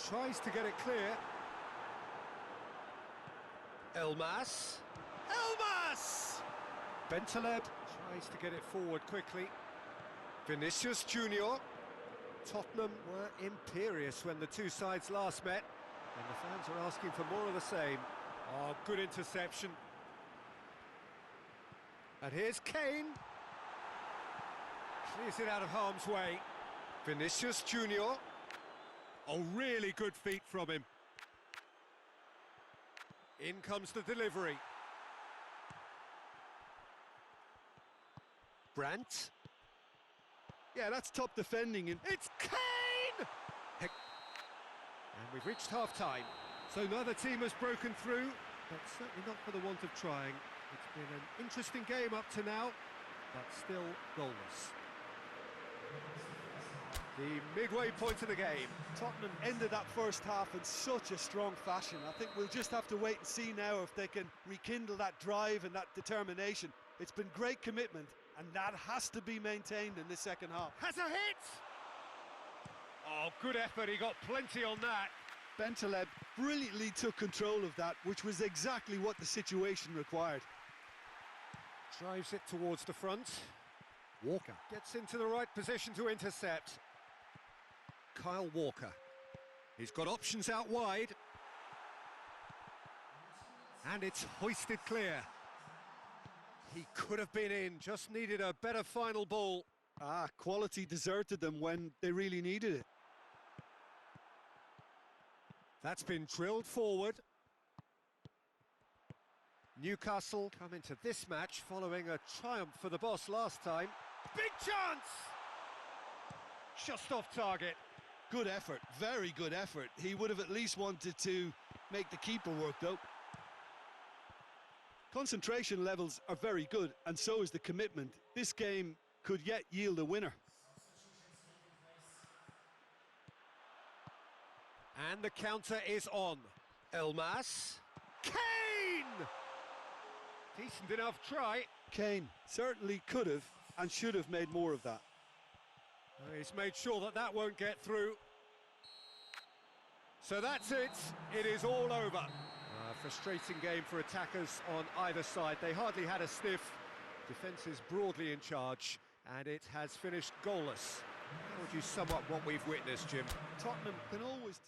tries to get it clear. Elmas. Elmas! Bentaleb tries to get it forward quickly. Vinicius Junior. Tottenham were imperious when the two sides last met, and the fans are asking for more of the same. Oh, good interception. And here's Kane. Clears it out of harm's way. Vinicius Junior. Oh, really good feet from him. In comes the delivery. Brandt. Yeah, that's top defending. And It's Kane! Heck. And we've reached half-time. So neither team has broken through, but certainly not for the want of trying. It's been an interesting game up to now, but still goalless. The midway point of the game. Tottenham ended that first half in such a strong fashion. I think we'll just have to wait and see now if they can rekindle that drive and that determination. It's been great commitment, and that has to be maintained in this second half. Has a hit! Oh, good effort, he got plenty on that. Bentaleb brilliantly took control of that, which was exactly what the situation required. Drives it towards the front. Walker gets into the right position to intercept. Kyle Walker. He's got options out wide. And it's hoisted clear. He could have been in, just needed a better final ball. Quality deserted them when they really needed it. That's been drilled forward. Newcastle come into this match following a triumph for the boss last time. Big chance! Just off target. Good effort, very good effort. He would have at least wanted to make the keeper work, though. Concentration levels are very good, and so is the commitment. This game could yet yield a winner. And the counter is on. Elmas. Kane! Decent enough try. Kane certainly could have and should have made more of that. He's made sure that that won't get through. So that's it. It is all over. Frustrating game for attackers on either side. They hardly had a sniff. Defence is broadly in charge, and it has finished goalless. How would you sum up what we've witnessed, Jim? Tottenham can always...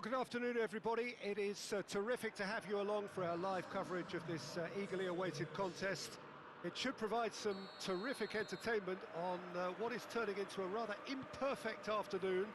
Well, good afternoon, everybody. It is terrific to have you along for our live coverage of this eagerly awaited contest. It should provide some terrific entertainment on what is turning into a rather imperfect afternoon.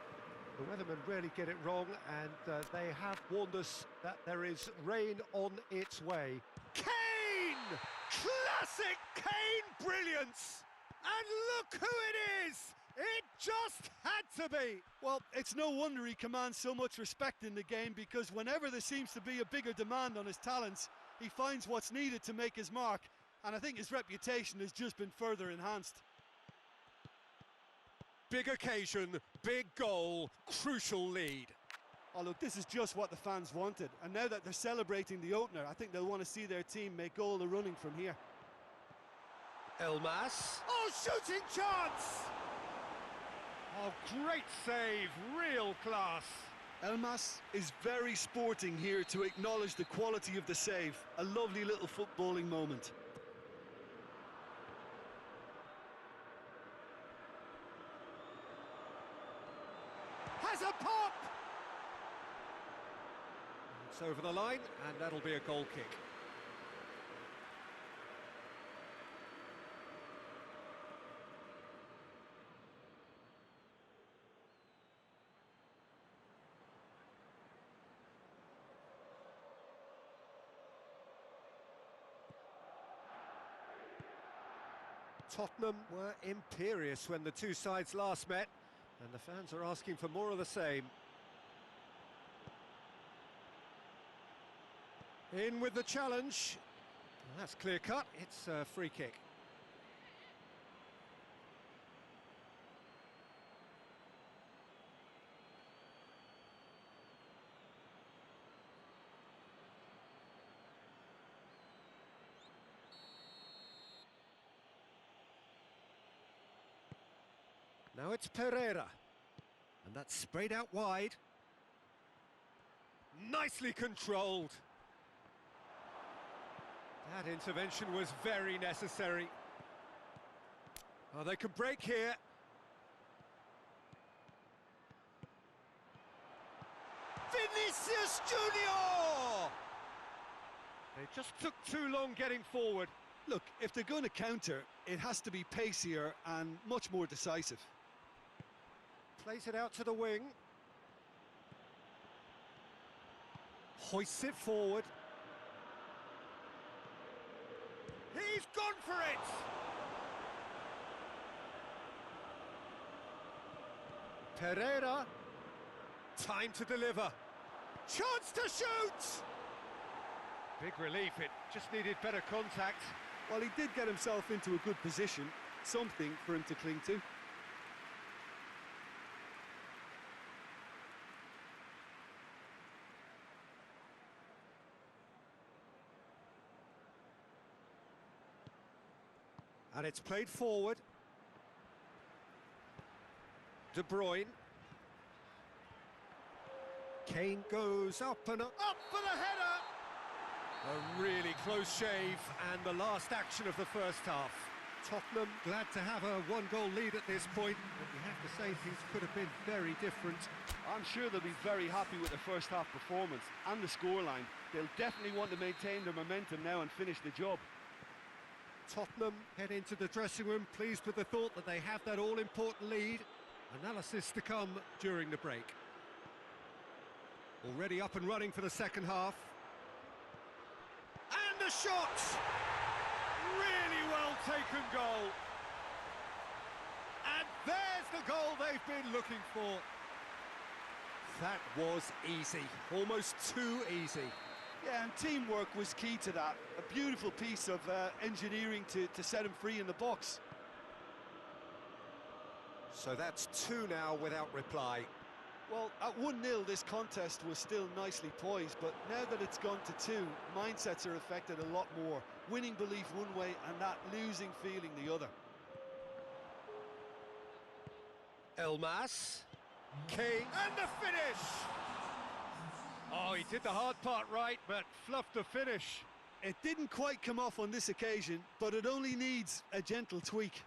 The weathermen rarely get it wrong, and they have warned us that there is rain on its way. Kane! Classic Kane brilliance! And look who it is! It just had to be! Well, it's no wonder he commands so much respect in the game, because whenever there seems to be a bigger demand on his talents, he finds what's needed to make his mark, and I think his reputation has just been further enhanced. Big occasion, big goal, crucial lead. Oh look, this is just what the fans wanted, and now that they're celebrating the opener, I think they'll want to see their team make all the running from here. Elmas. Oh, shooting chance! Oh, great save, real class. Elmas is very sporting here to acknowledge the quality of the save. A lovely little footballing moment. Has a pop! It's over the line, and that'll be a goal kick. Tottenham were imperious when the two sides last met, and the fans are asking for more of the same. In with the challenge. Well, that's clear cut, it's a free kick. Now it's Pereira, and that's sprayed out wide. Nicely controlled. That intervention was very necessary. Oh, they can break here. Vinicius Junior! They just took too long getting forward. Look, if they're going to counter, it has to be pacier and much more decisive. Plays it out to the wing. Hoists it forward. He's gone for it! Pereira. Time to deliver. Chance to shoot! Big relief, it just needed better contact. Well, he did get himself into a good position, something for him to cling to. And it's played forward. De Bruyne. Kane goes up and up for the header! A really close shave, and the last action of the first half. Tottenham glad to have a one-goal lead at this point, but we have to say things could have been very different. I'm sure they'll be very happy with the first half performance and the scoreline. They'll definitely want to maintain their momentum now and finish the job. Tottenham head into the dressing room pleased with the thought that they have that all-important lead. Analysis to come during the break. Already up and running for the second half. And the shot! Really well taken goal. And there's the goal they've been looking for. That was easy, almost too easy. Yeah, and teamwork was key to that. A beautiful piece of engineering to set him free in the box. So that's 2 now without reply. Well, at 1-0 this contest was still nicely poised, but now that it's gone to 2, mindsets are affected a lot more. Winning belief one way and that losing feeling the other. Elmas. Kane. And the finish! Oh, he did the hard part right, but fluffed the finish. It didn't quite come off on this occasion, but it only needs a gentle tweak.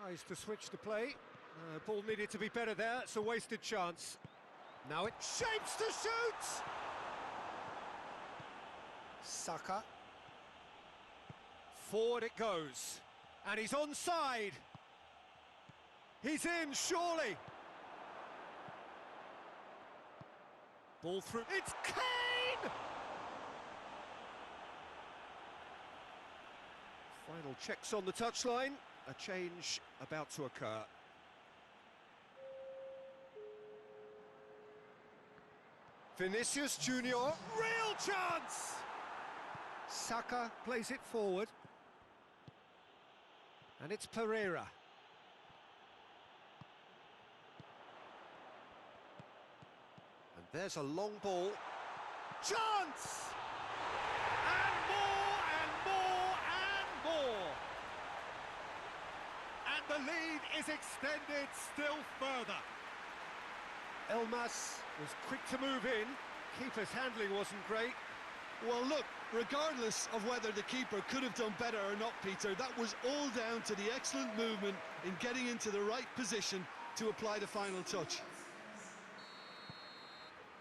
Tries to switch the play. Ball needed to be better there. It's a wasted chance. Now it shapes to shoot! Saka. Forward it goes. And he's onside. He's in, surely. Ball through. It's Kane! Final checks on the touchline. A change about to occur. Vinicius Junior, real chance! Saka plays it forward. And it's Pereira. And there's a long ball. Chance! And more and more and more! And the lead is extended still further. Elmas was quick to move in. Keeper's handling wasn't great. Well, look, regardless of whether the keeper could have done better or not, Peter, that was all down to the excellent movement in getting into the right position to apply the final touch.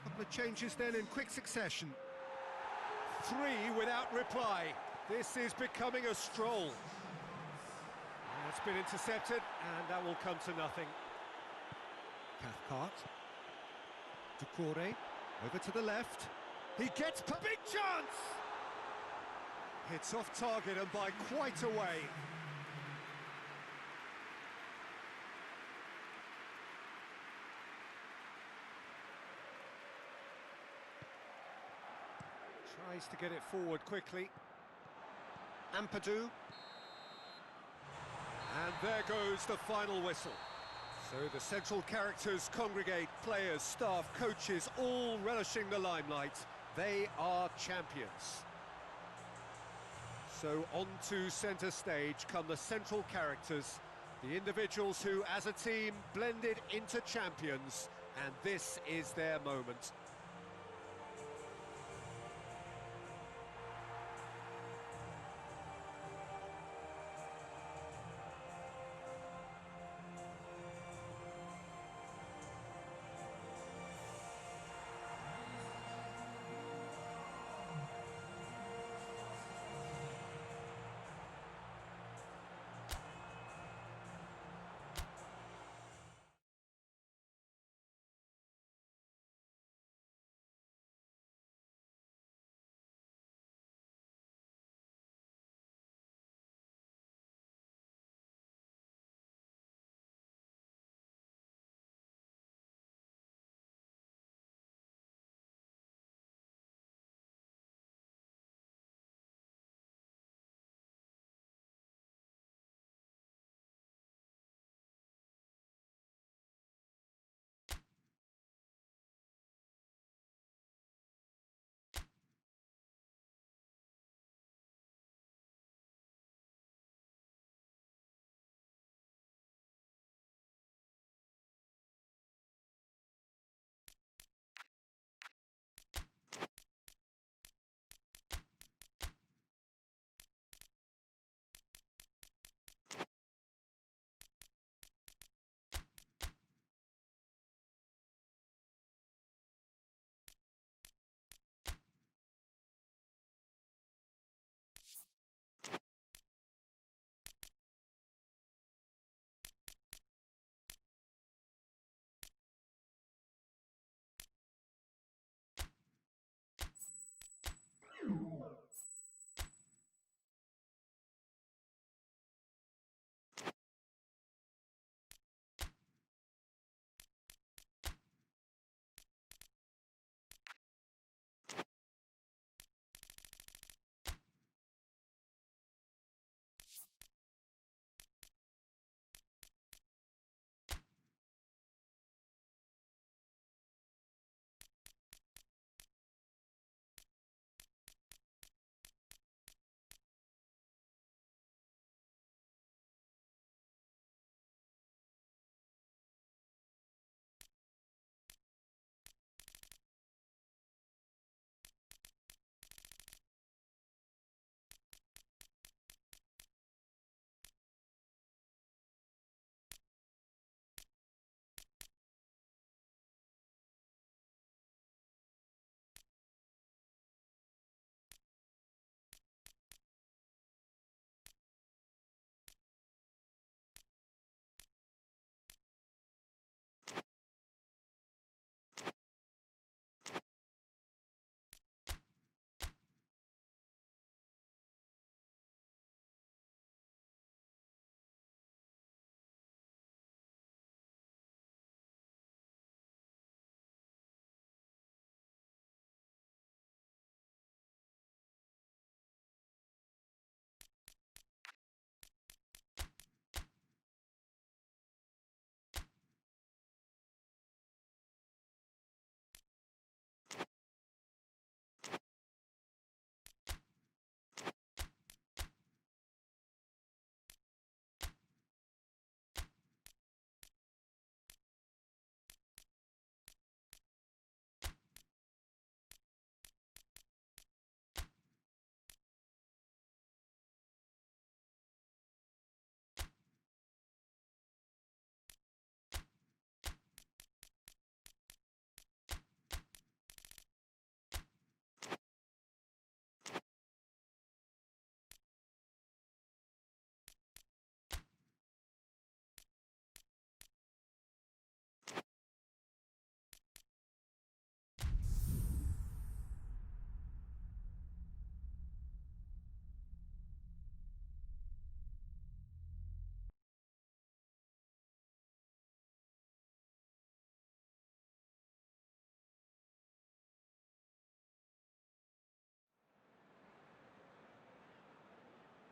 Couple of changes then in quick succession. 3 without reply. This is becoming a stroll. It's been intercepted, and that will come to nothing. Cathcart. Doucouré, over to the left. He gets big chance! Hits off target and by quite a way. Tries to get it forward quickly. Ampadu. And there goes the final whistle. So the central characters congregate, players, staff, coaches, all relishing the limelight. They are champions. So on to centre stage come the central characters, the individuals who, as a team, blended into champions, and this is their moment.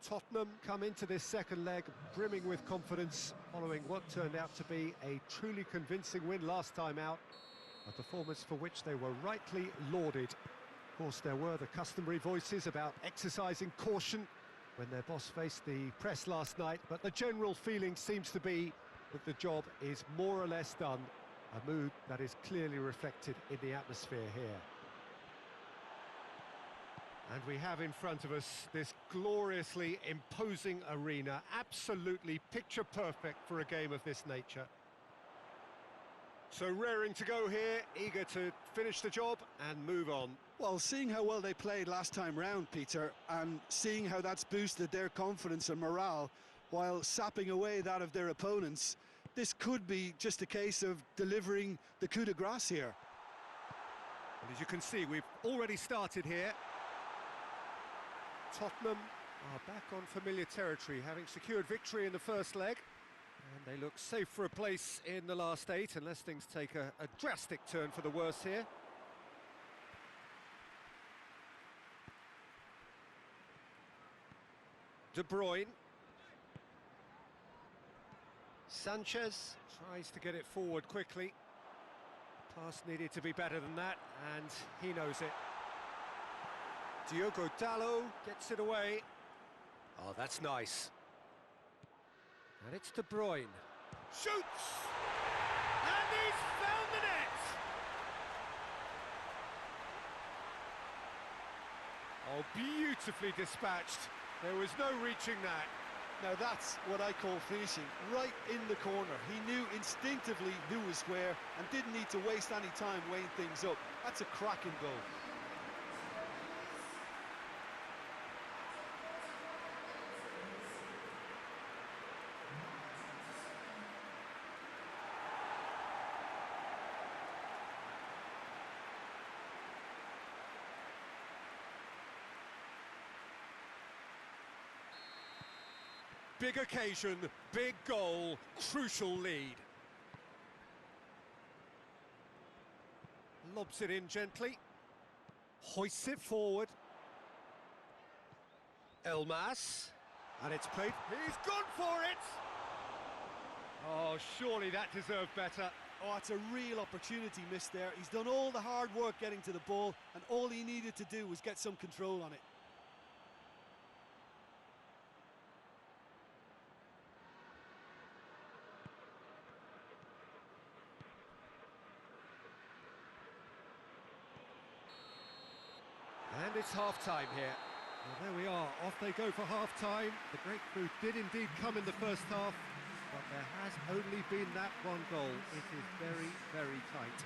Tottenham come into this second leg brimming with confidence, following what turned out to be a truly convincing win last time out, a performance for which they were rightly lauded. Of course, there were the customary voices about exercising caution when their boss faced the press last night, but the general feeling seems to be that the job is more or less done, a mood that is clearly reflected in the atmosphere here. And we have in front of us this gloriously imposing arena, absolutely picture perfect for a game of this nature. So raring to go here, eager to finish the job and move on. Well, seeing how well they played last time round, Peter, and seeing how that's boosted their confidence and morale while sapping away that of their opponents, this could be just a case of delivering the coup de grace here. And as you can see, we've already started here. Tottenham are back on familiar territory, having secured victory in the first leg. And they look safe for a place in the last 8, unless things take a drastic turn for the worse here. De Bruyne. Sanchez tries to get it forward quickly. Pass needed to be better than that, and he knows it. Diogo Dalot gets it away. Oh, that's nice. And it's De Bruyne. Shoots! And he's found the net! Oh, beautifully dispatched. There was no reaching that. Now that's what I call finishing, right in the corner. He knew instinctively who was where and didn't need to waste any time weighing things up. That's a cracking goal. Big occasion, big goal, crucial lead. Lobs it in gently. Hoists it forward. Elmas. And it's played. He's gone for it! Oh, surely that deserved better. Oh, it's a real opportunity missed there. He's done all the hard work getting to the ball, and all he needed to do was get some control on it. And it's half-time here. Well, there we are, off they go for half-time. The breakthrough did indeed come in the first half, but there has only been that one goal. It is very, very tight.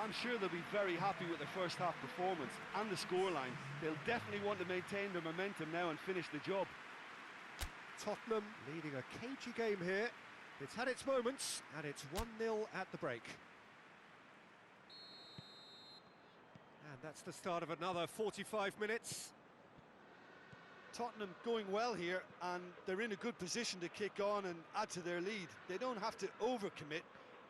I'm sure they'll be very happy with their first half performance and the scoreline. They'll definitely want to maintain their momentum now and finish the job. Tottenham leading a cagey game here. It's had its moments, and it's 1-0 at the break. And that's the start of another 45 minutes. Tottenham going well here, and they're in a good position to kick on and add to their lead. They don't have to overcommit,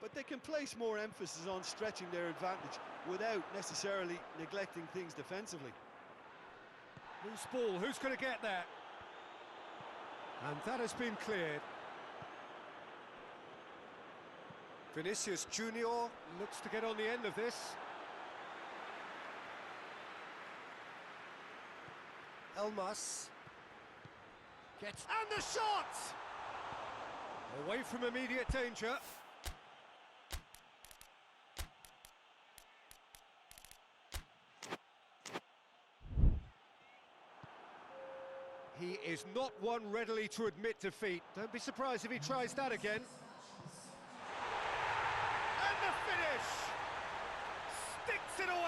but they can place more emphasis on stretching their advantage without necessarily neglecting things defensively. Loose ball, who's going to get there? And that has been cleared. Vinicius Junior looks to get on the end of this. Elmas gets, and the shot! Away from immediate danger. He is not one readily to admit defeat. Don't be surprised if he tries that again. And the finish! Sticks it away!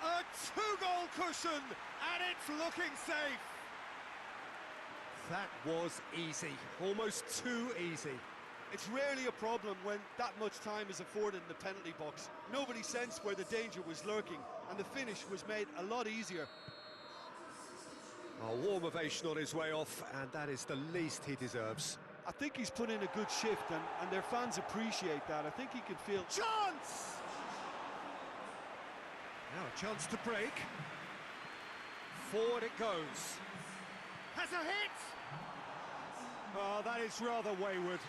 A two-goal cushion, and it's looking safe. That was easy, almost too easy. It's rarely a problem when that much time is afforded in the penalty box. Nobody sensed where the danger was lurking, and the finish was made a lot easier. A warm ovation on his way off, and that is the least he deserves. I think he's put in a good shift, and their fans appreciate that. I think he can feel... Chance! Now a chance to break. Forward it goes. Has a hit! Oh, that is rather wayward.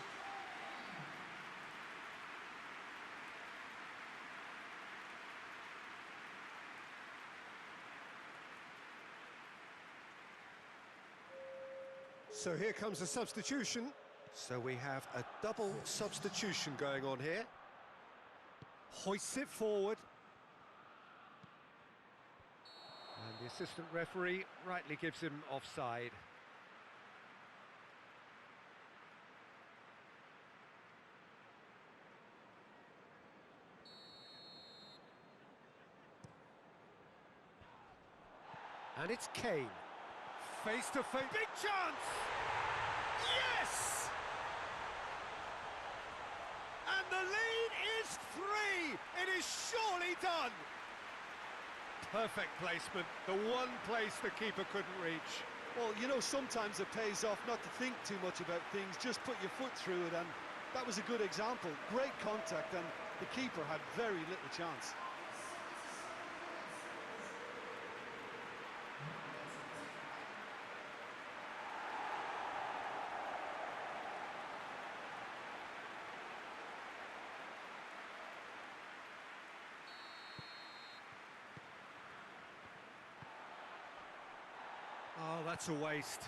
So here comes a substitution. So we have a double substitution going on here. Hoists it forward. And the assistant referee rightly gives him offside. And it's Kane. Face to face. Big chance! Yes! And the lead is 3! It is surely done! Perfect placement, the one place the keeper couldn't reach. Well, you know, sometimes it pays off not to think too much about things, just put your foot through it, and that was a good example. Great contact, and the keeper had very little chance. Oh, that's a waste.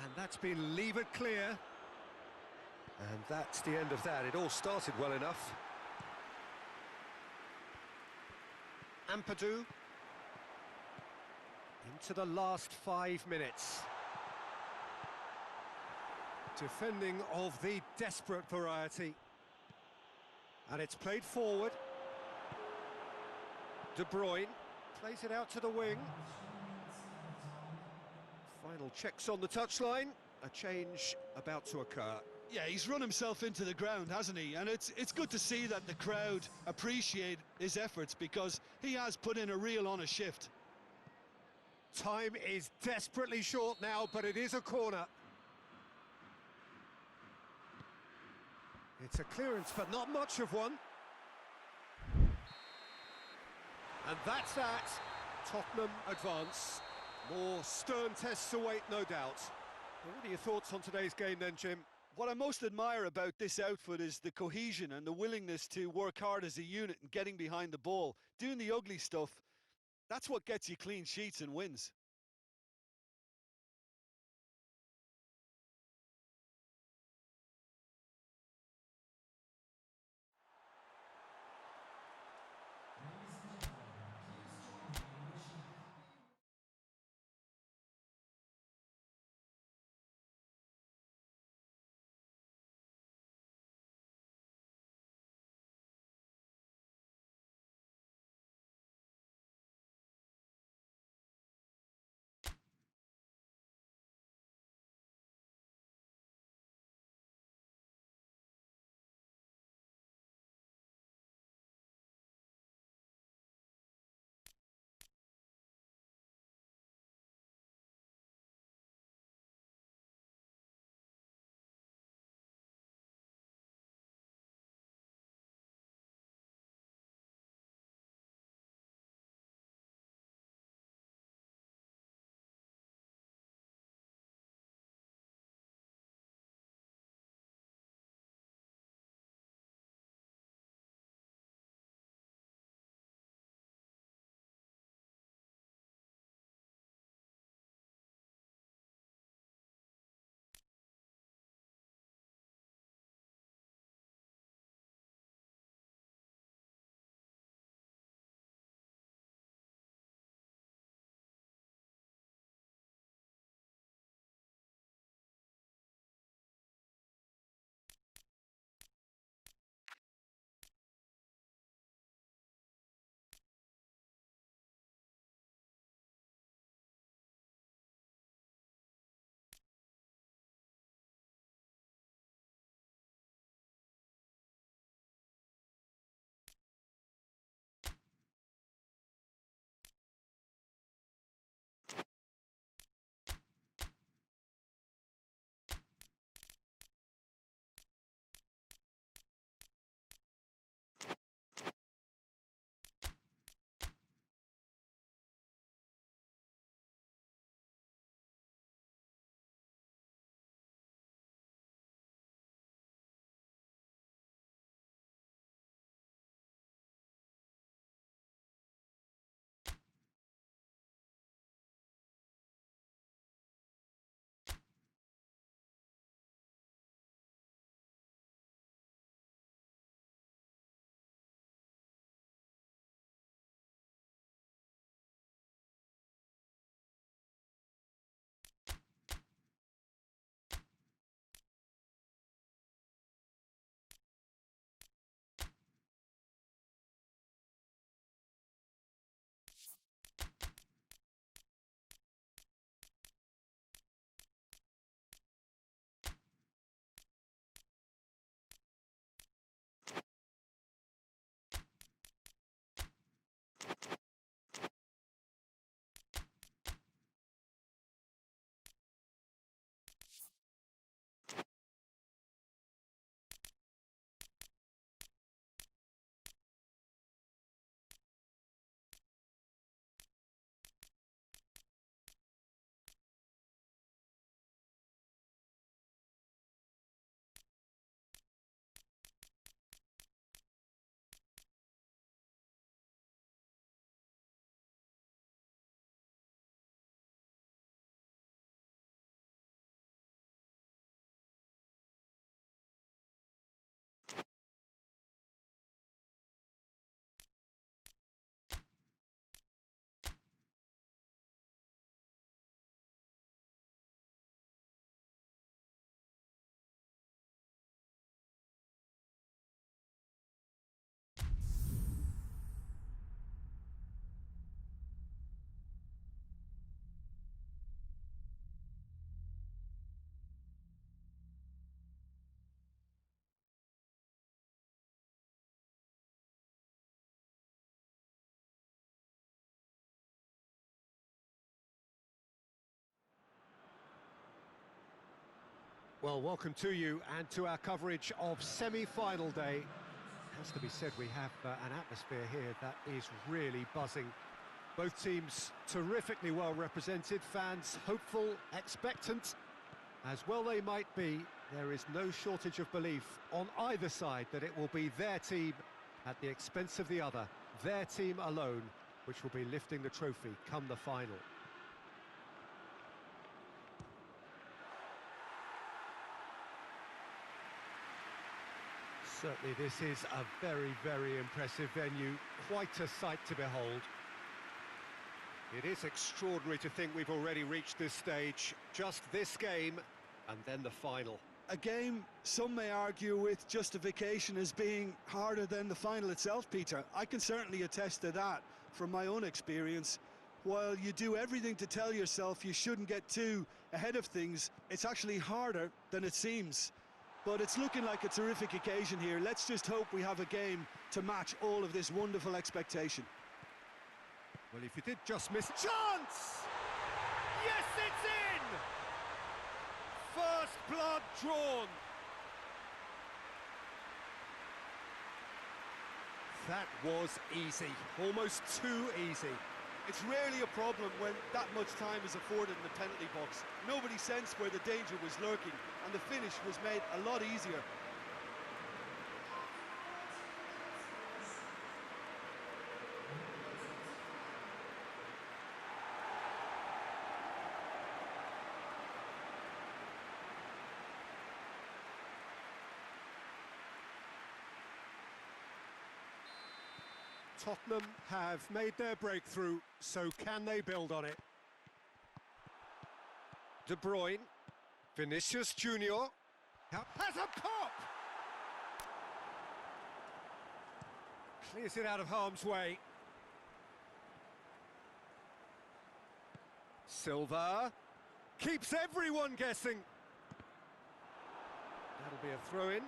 And that's been levered clear. And that's the end of that. It all started well enough. Ampadu. Into the last 5 minutes. Defending of the desperate variety. And it's played forward. De Bruyne plays it out to the wing. Final checks on the touchline, a change about to occur. Yeah, he's run himself into the ground, hasn't he? And it's good to see that the crowd appreciate his efforts, because he has put in a real honest shift. Time is desperately short now, but it is a corner. It's a clearance, but not much of one. And that's that. Tottenham advance. More stern tests await, no doubt. What are your thoughts on today's game then, Jim? What I most admire about this outfit is the cohesion and the willingness to work hard as a unit and getting behind the ball. Doing the ugly stuff, that's what gets you clean sheets and wins. Well, welcome to you and to our coverage of semi-final day. It has to be said, we have an atmosphere here that is really buzzing. Both teams terrifically well represented, fans hopeful, expectant. As well they might be, there is no shortage of belief on either side that it will be their team at the expense of the other, their team alone, which will be lifting the trophy come the final. Certainly this is a very, very impressive venue, quite a sight to behold. It is extraordinary to think we've already reached this stage, just this game, and then the final. A game some may argue with justification as being harder than the final itself, Peter. I can certainly attest to that from my own experience. While you do everything to tell yourself you shouldn't get too ahead of things, it's actually harder than it seems. But it's looking like a terrific occasion here. Let's just hope we have a game to match all of this wonderful expectation. Well, if you did just miss... Chance! Yes, it's in! First blood drawn. That was easy, almost too easy. It's rarely a problem when that much time is afforded in the penalty box. Nobody sensed where the danger was lurking, and the finish was made a lot easier. Tottenham have made their breakthrough, so can they build on it? De Bruyne, Vinicius Junior has a pop! Clears it out of harm's way. Silva keeps everyone guessing. That'll be a throw-in.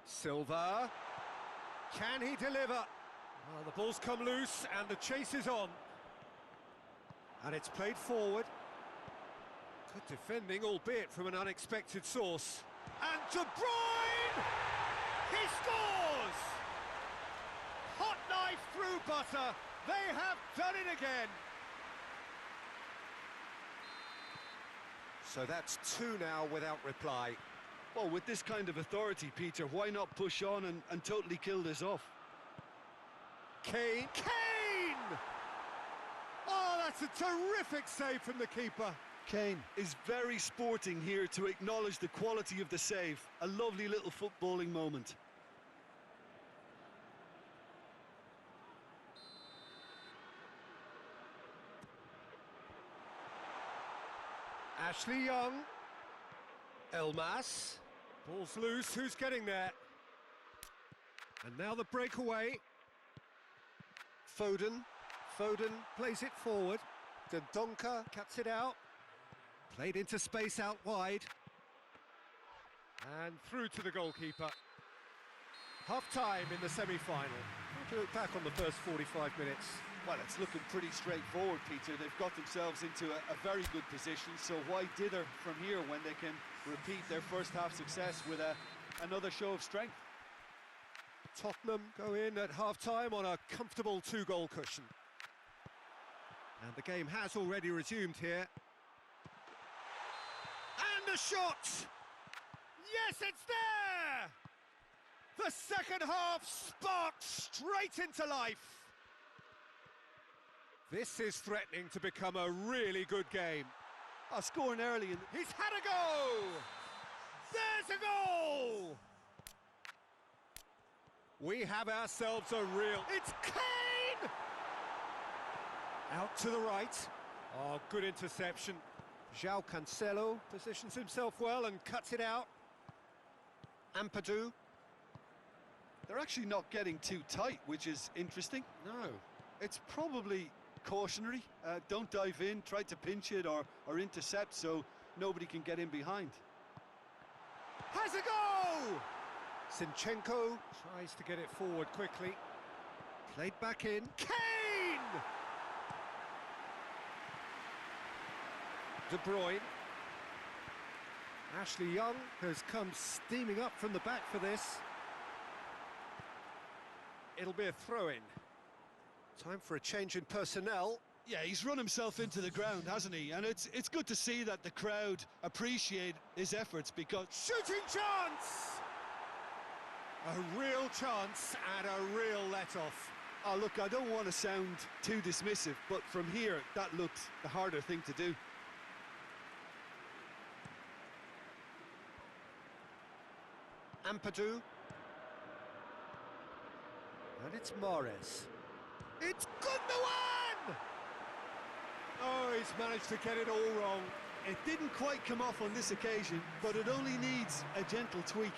Silva, can he deliver? Well, the ball's come loose and the chase is on. And it's played forward. Good defending, albeit from an unexpected source. And De Bruyne! He scores! Hot knife through butter. They have done it again. So that's two now without reply. Well, with this kind of authority, Peter, why not push on and totally kill this off? Kane! Kane! Oh, that's a terrific save from the keeper. Kane is very sporting here to acknowledge the quality of the save. A lovely little footballing moment. Ashley Young. Elmas. Ball's loose, who's getting there? And now the breakaway. Foden plays it forward. Dendoncker cuts it out. Played into space out wide. And through to the goalkeeper. Half-time in the semi-final. What do you look back on the first 45 minutes? Well, it's looking pretty straightforward, Peter. They've got themselves into a very good position, so why dither from here when they can repeat their first half success with another show of strength? Tottenham go in at half-time on a comfortable two-goal cushion. And the game has already resumed here. And a shot! Yes, it's there! The second half sparked straight into life. This is threatening to become a really good game. Scoring early. He's had a go! There's a goal! We have ourselves a real... It's Kane! Out to the right. Oh, good interception. João Cancelo positions himself well and cuts it out. Ampadu. They're actually not getting too tight, which is interesting. No. It's probably cautionary. Don't dive in, try to pinch it or intercept so nobody can get in behind. Has a go! Zinchenko tries to get it forward quickly. Played back in. Kane! De Bruyne. Ashley Young has come steaming up from the back for this. It'll be a throw-in. Time for a change in personnel. Yeah, he's run himself into the ground, hasn't he? And it's good to see that the crowd appreciate his efforts because... Shooting chance! A real chance and a real let-off. Oh, look, I don't want to sound too dismissive, but from here, that looked the harder thing to do. Ampadu. And it's Mahrez. It's Gundogan! Oh, he's managed to get it all wrong. It didn't quite come off on this occasion, but it only needs a gentle tweak.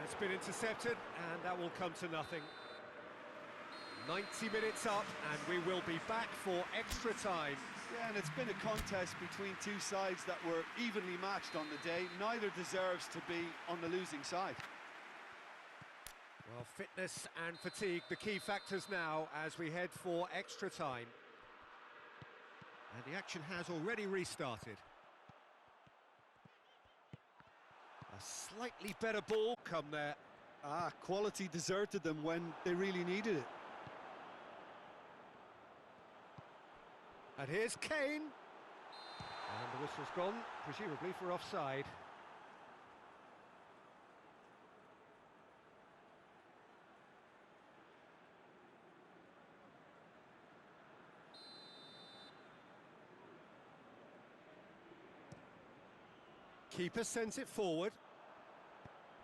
It's been intercepted, and that will come to nothing. 90 minutes up, and we will be back for extra time. Yeah, and it's been a contest between two sides that were evenly matched on the day. Neither deserves to be on the losing side. Well, fitness and fatigue, the key factors now as we head for extra time. And the action has already restarted. A slightly better ball come there. Quality deserted them when they really needed it. And here's Kane. And the whistle's gone, presumably for offside. Keeper sends it forward.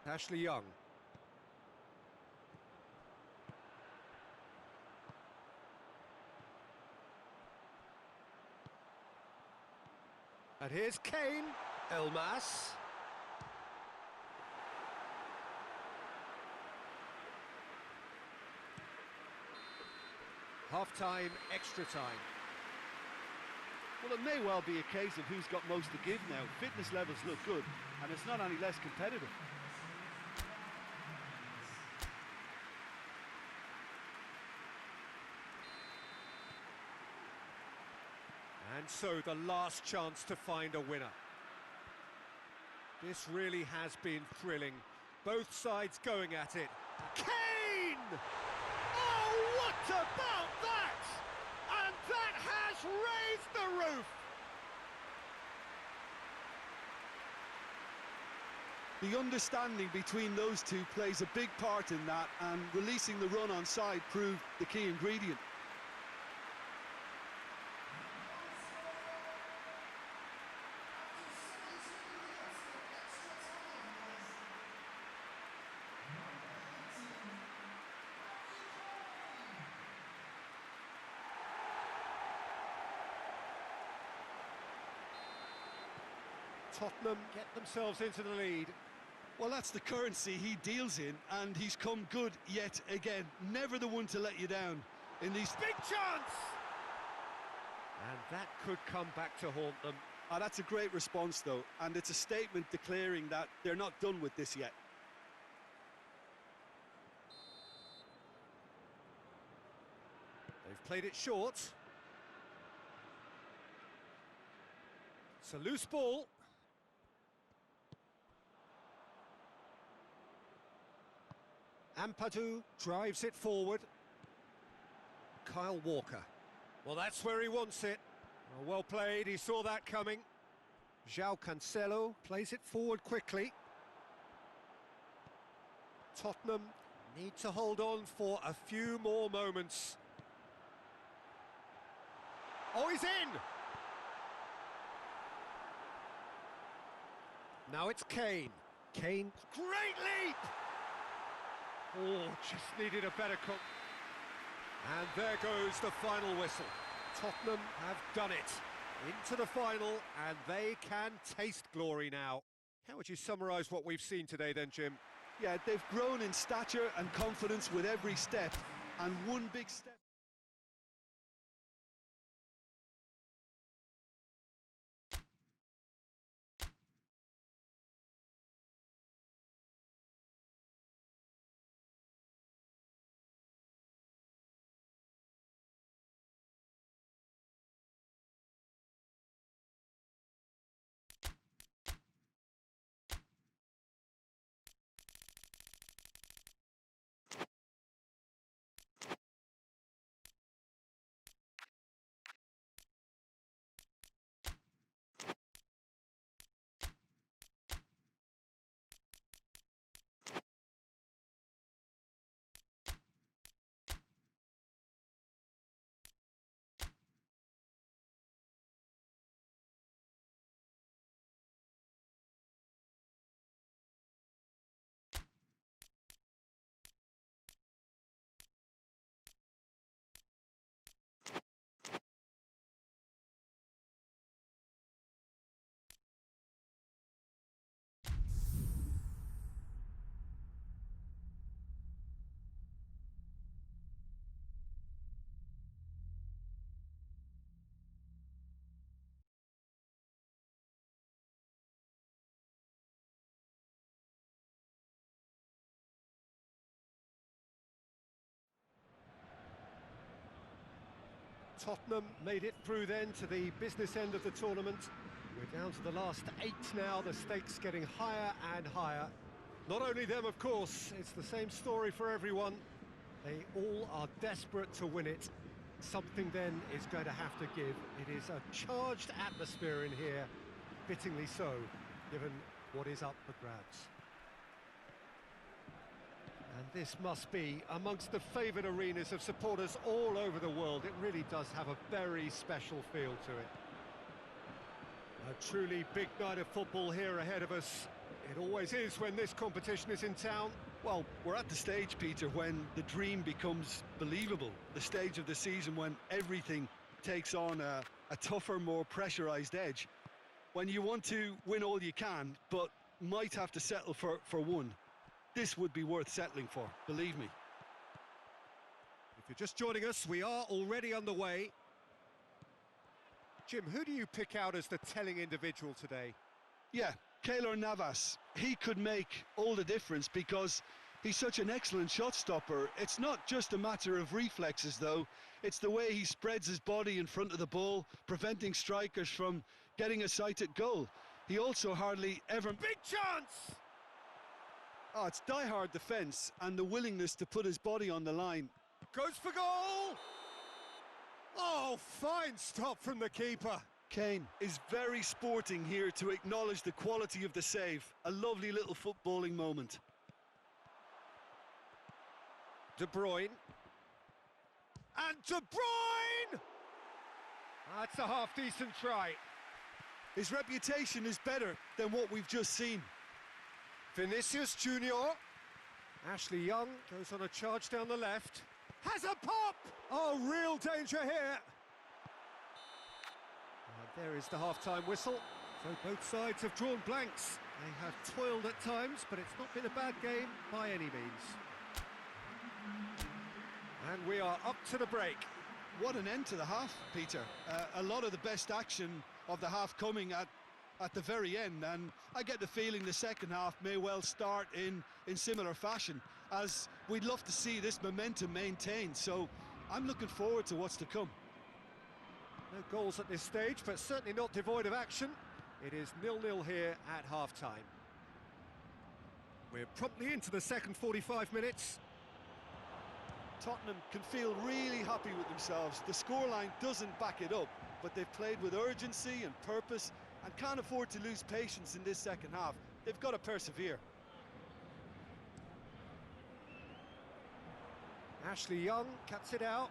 Ashley Young. And here's Kane. Elmas. Half-time, extra time. Well, it may well be a case of who's got most to give now. Fitness levels look good, and it's not any less competitive. And so the last chance to find a winner. This really has been thrilling. Both sides going at it. Kane! Oh, what about that? And that has raised the roof! The understanding between those two plays a big part in that, and releasing the run on side proved the key ingredient. Tottenham get themselves into the lead. Well, that's the currency he deals in, and he's come good yet again. Never the one to let you down in these... Big chance! And that could come back to haunt them. That's a great response, though, and it's a statement declaring that they're not done with this yet. They've played it short. It's a loose ball. Ampadu drives it forward. Kyle Walker. Well, that's where he wants it. Well played, he saw that coming. João Cancelo plays it forward quickly. Tottenham need to hold on for a few more moments. Oh, he's in! Now it's Kane. Kane, great leap! Oh, just needed a better cook. And there goes the final whistle. Tottenham have done it. Into the final, and they can taste glory now. How would you summarise what we've seen today then, Jim? Yeah, they've grown in stature and confidence with every step, and one big step... Tottenham made it through then to the business end of the tournament. We're down to the last 8 now, the stakes getting higher and higher. Not only them, of course, it's the same story for everyone. They all are desperate to win it. Something then is going to have to give. It is a charged atmosphere in here, fittingly so, given what is up for grabs. And this must be amongst the favoured arenas of supporters all over the world. It really does have a very special feel to it. A truly big night of football here ahead of us. It always is when this competition is in town. Well, we're at the stage, Peter, when the dream becomes believable. The stage of the season when everything takes on a tougher, more pressurised edge. When you want to win all you can, but might have to settle for one. This would be worth settling for, believe me. If you're just joining us, we are already underway. Jim, who do you pick out as the telling individual today? Yeah, Keylor Navas. He could make all the difference because he's such an excellent shot stopper. It's not just a matter of reflexes, though. It's the way he spreads his body in front of the ball, preventing strikers from getting a sight at goal. He also hardly ever... Big chance! Oh, it's die-hard defence and the willingness to put his body on the line. Goes for goal! Oh, fine stop from the keeper. Kane is very sporting here to acknowledge the quality of the save. A lovely little footballing moment. De Bruyne. And De Bruyne! That's a half-decent try. His reputation is better than what we've just seen. Vinicius Junior. Ashley Young goes on a charge down the left. Has a pop! Oh, real danger here. And there is the half-time whistle. So both sides have drawn blanks. They have toiled at times, but it's not been a bad game by any means. And we are up to the break. What an end to the half, Peter. A lot of the best action of the half coming at the very end, and I get the feeling the second half may well start in similar fashion, as we'd love to see this momentum maintained, so I'm looking forward to what's to come. No goals at this stage, but certainly not devoid of action. It is 0-0 here at half-time. We're promptly into the second 45 minutes. Tottenham can feel really happy with themselves. The scoreline doesn't back it up, but they've played with urgency and purpose and can't afford to lose patience in this second half. They've got to persevere. Ashley Young cuts it out.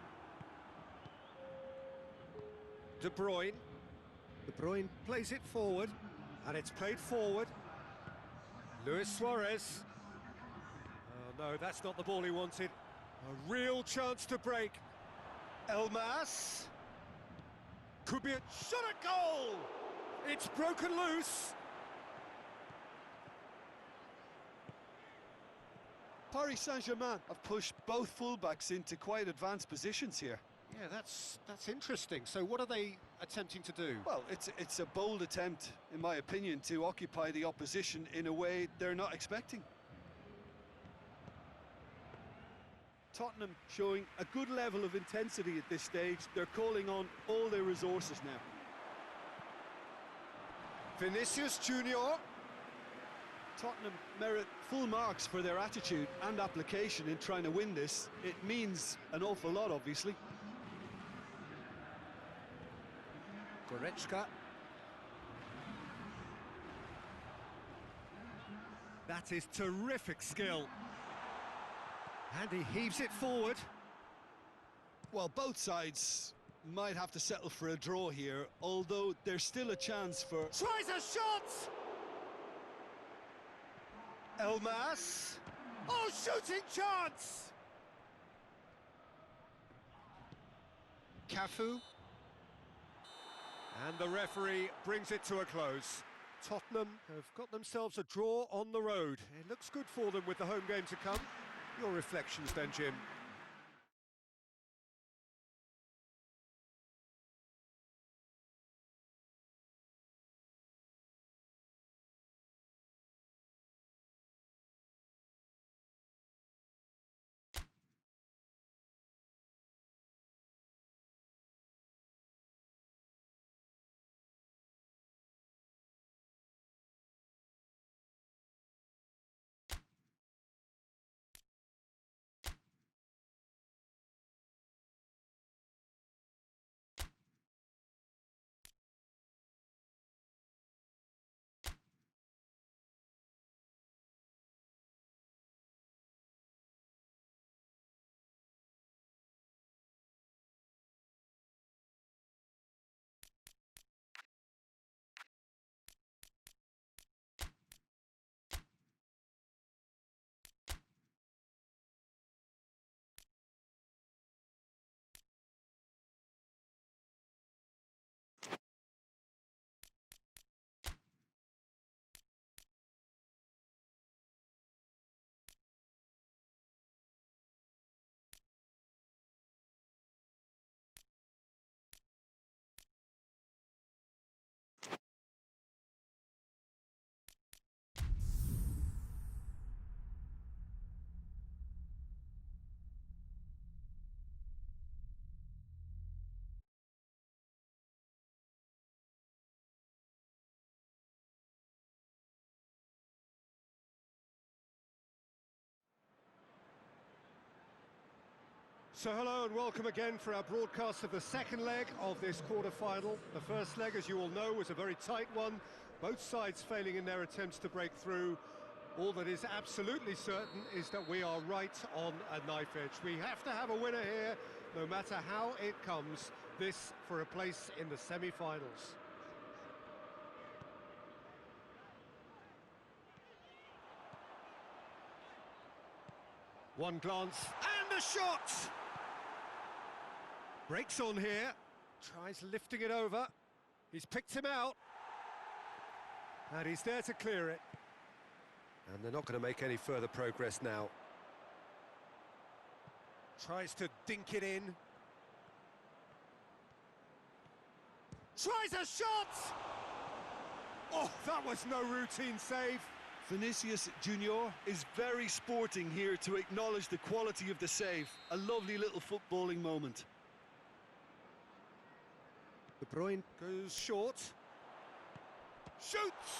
De Bruyne. De Bruyne plays it forward, and it's played forward. Luis Suarez. Oh no, that's not the ball he wanted. A real chance to break. Elmas. Could be a shot at goal! It's broken loose. Paris Saint-Germain have pushed both fullbacks into quite advanced positions here. Yeah, that's interesting. So what are they attempting to do? Well, it's a bold attempt, in my opinion, to occupy the opposition in a way they're not expecting. Tottenham showing a good level of intensity at this stage. They're calling on all their resources now. Vinicius Junior. Tottenham merit full marks for their attitude and application in trying to win this. It means an awful lot, obviously. Goretzka. That is terrific skill. And he heaves it forward. Well, both sides might have to settle for a draw here, although there's still a chance for... Tries a shot! Elmas. Oh, shooting chance! Cafu. And the referee brings it to a close. Tottenham have got themselves a draw on the road. It looks good for them with the home game to come. Your reflections then, Jim? So hello and welcome again for our broadcast of the second leg of this quarter-final. The first leg, as you all know, was a very tight one, both sides failing in their attempts to break through. All that is absolutely certain is that we are right on a knife edge. We have to have a winner here, no matter how it comes, this for a place in the semi-finals. One glance, and a shot! Breaks on here, tries lifting it over. He's picked him out. And he's there to clear it. And they're not going to make any further progress now. Tries to dink it in. Tries a shot! Oh, that was no routine save. Vinicius Junior is very sporting here to acknowledge the quality of the save. A lovely little footballing moment. De Bruyne goes short. Shoots!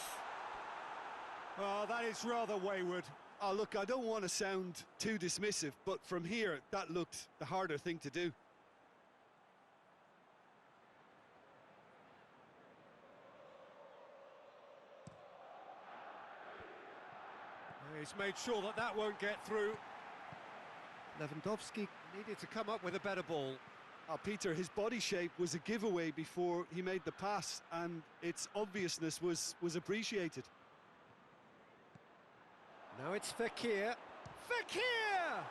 Well, that is rather wayward. Oh, look, I don't want to sound too dismissive, but from here, that looked the harder thing to do. He's made sure that that won't get through. Lewandowski needed to come up with a better ball. Peter, his body shape was a giveaway before he made the pass, and its obviousness was appreciated. Now it's Fekir. Fekir!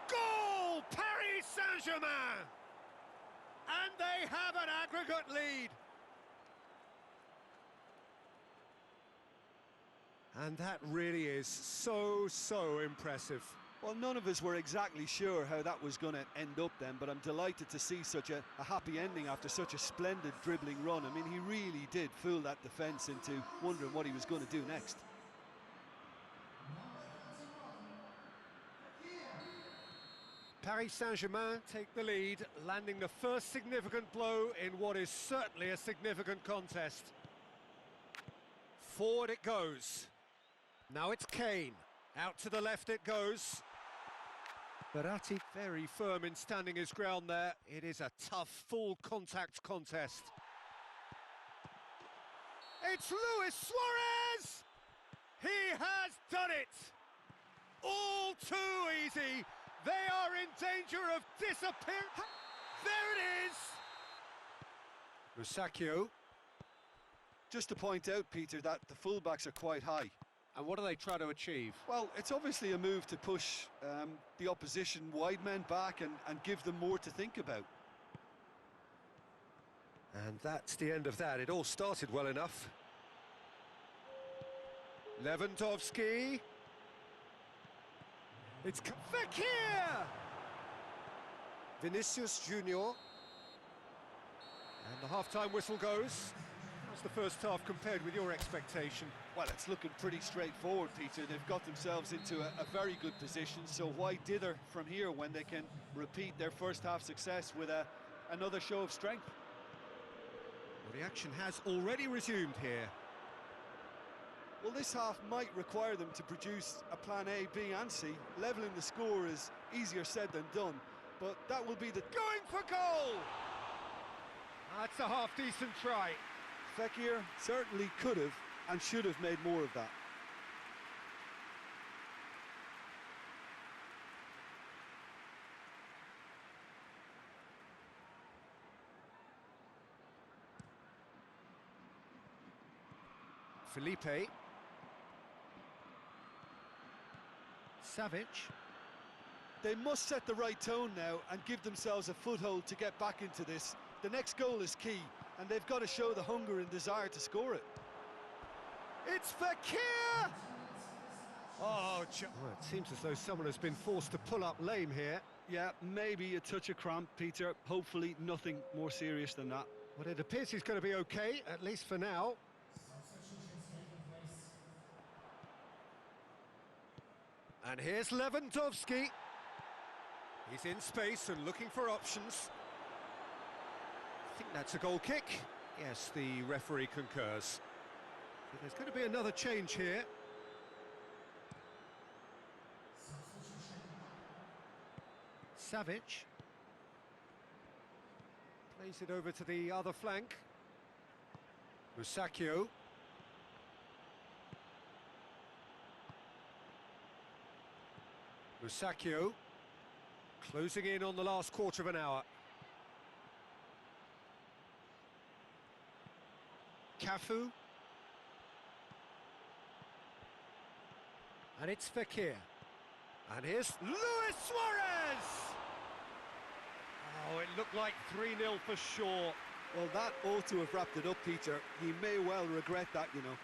Goal! Paris Saint-Germain! And they have an aggregate lead. And that really is so impressive. Well, none of us were exactly sure how that was going to end up then, but I'm delighted to see such a happy ending after such a splendid dribbling run. I mean, he really did fool that defence into wondering what he was going to do next. Paris Saint-Germain take the lead, landing the first significant blow in what is certainly a significant contest. Forward it goes. Now it's Kane. Out to the left it goes. Verratti very firm in standing his ground there. It is a tough, full contact contest. It's Luis Suarez! He has done it! All too easy. They are in danger of disappearing. There it is! Musacchio. Just to point out, Peter, that the fullbacks are quite high. And what do they try to achieve? Well, it's obviously a move to push the opposition wide men back and give them more to think about. And that's the end of that. It all started well enough. Lewandowski. It's Fekir! Vinicius Junior. And the half-time whistle goes. How's the first half compared with your expectation? Well, it's looking pretty straightforward, Peter. They've got themselves into a very good position, so why dither from here when they can repeat their first half success with another show of strength? Well, the action has already resumed here. Well, this half might require them to produce a plan A, B and C. Levelling the score is easier said than done, but that will be the... Going for goal! That's a half-decent try. Fekir certainly could have and should have made more of that. Felipe. Savic. They must set the right tone now and give themselves a foothold to get back into this. The next goal is key, and they've got to show the hunger and desire to score it. It's Fekir! Oh, it seems as though someone has been forced to pull up lame here. Yeah, maybe a touch of cramp, Peter. Hopefully nothing more serious than that. But it appears he's going to be okay, at least for now. And here's Lewandowski. He's in space and looking for options. I think that's a goal kick. Yes, the referee concurs. So there's going to be another change here. Savic. Plays it over to the other flank. Musacchio. Musacchio. Closing in on the last quarter of an hour. Cafu. And it's Fekir. And here's Luis Suarez! Oh, it looked like 3-0 for sure. Well, that ought to have wrapped it up, Peter. He may well regret that, you know.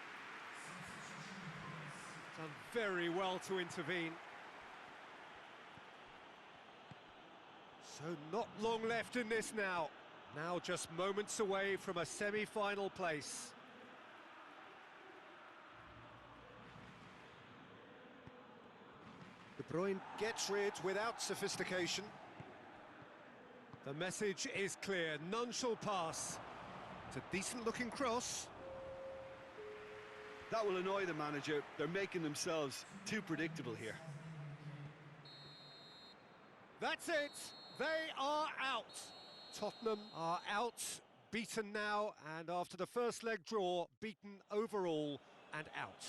Done very well to intervene. So not long left in this now. Now just moments away from a semi-final place. De Bruyne gets rid without sophistication. The message is clear, none shall pass. It's a decent-looking cross. That will annoy the manager. They're making themselves too predictable here. That's it! They are out! Tottenham are out, beaten now, and after the first leg draw, beaten overall and out.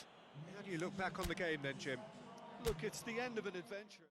How do you look back on the game then, Jim? Look, it's the end of an adventure.